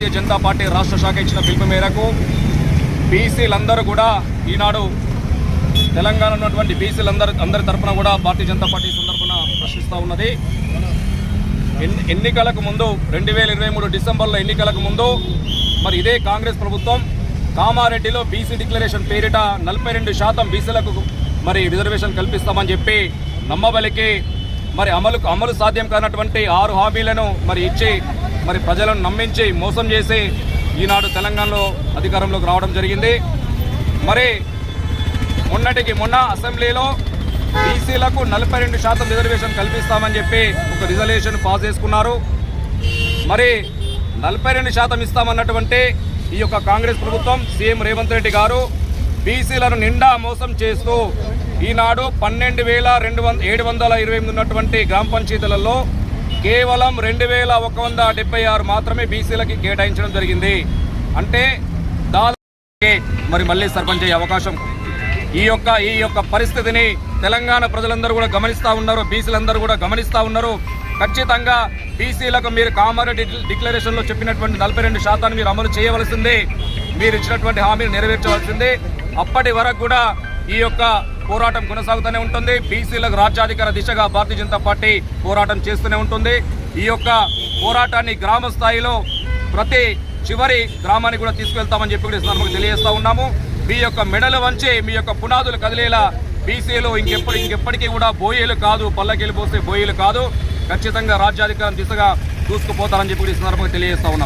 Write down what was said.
Bharatiya Janata party రాష్ట్ర శాఖ ఇచ్చిన పిలుపు మేరకు బీసీలందరూ కూడా ఈనాడు తెలంగాణ ఉన్నటువంటి బీసీలందరి తరఫున కూడా భారతీయ జనతా పార్టీ సందర్భన ప్రశ్నిస్తూ ఉన్నది. ఎన్నికలకు ముందు 2023 డిసెంబర్లో ఎన్నికలకు ముందు మరి ఇదే కాంగ్రెస్ ప్రభుత్వం కామారెడ్డిలో బీసీ డిక్లరేషన్ పేరిట 42% బీసీలకు మరి రిజర్వేషన్ కల్పిస్తామని చెప్పి నమ్మబలికి మరి అమలు సాధ్యం కానటువంటి 6 హామీలను మరి ఇచ్చి మరి ప్రజలను నమ్మించి మోసం చేసి ఈనాడు తెలంగాణలో అధికారంలోకి రావడం జరిగింది. మరి మొన్న అసెంబ్లీలో బీసీలకు 42% రిజర్వేషన్ కల్పిస్తామని చెప్పి ఒక రిజల్యూషన్ పాస్ చేసుకున్నారు. మరి 42% ఇస్తామన్నటువంటి ఈ యొక్క కాంగ్రెస్ ప్రభుత్వం సీఎం రేవంత్ రెడ్డి గారు బీసీలను నిండా మోసం చేస్తూ ఈనాడు 12,728 ఉన్నటువంటి గ్రామ పంచాయతీలలో కేవలం 2,176 మాత్రమే బీసీలకి కేటాయించడం జరిగింది. అంటే దాదాపు మరి మళ్ళీ సర్పంచ్ అయ్యే అవకాశం ఈ యొక్క పరిస్థితిని తెలంగాణ ప్రజలందరూ కూడా గమనిస్తూ ఉన్నారు, బీసీలందరూ కూడా గమనిస్తూ ఉన్నారు. ఖచ్చితంగా బీసీలకు మీరు కామారెడ్డి డిక్లరేషన్లో చెప్పినటువంటి 42% మీరు అమలు చేయవలసింది, మీరు ఇచ్చినటువంటి హామీలు నెరవేర్చవలసింది. అప్పటి వరకు కూడా ఈ యొక్క పోరాటం కొనసాగుతూనే ఉంటుంది. బీసీలకు రాజ్యాధికార దిశగా భారతీయ జనతా పార్టీ పోరాటం చేస్తూనే ఉంటుంది. ఈ యొక్క పోరాటాన్ని గ్రామ స్థాయిలో ప్రతి చివరి గ్రామానికి కూడా తీసుకెళ్తామని చెప్పి కూడా సందర్భంగా తెలియజేస్తూ ఉన్నాము. మీ యొక్క మెడలు వంచి మీ యొక్క పునాదులు కదిలేలా బీసీలు ఇంకెప్పటికీ కూడా బోయేలు కాదు, పల్లకిలు పోస్తే బోయేలు కాదు, ఖచ్చితంగా రాజ్యాధికారం దిశగా దూసుకుపోతారని చెప్పి ఈ సందర్భంగా తెలియజేస్తూ ఉన్నాం.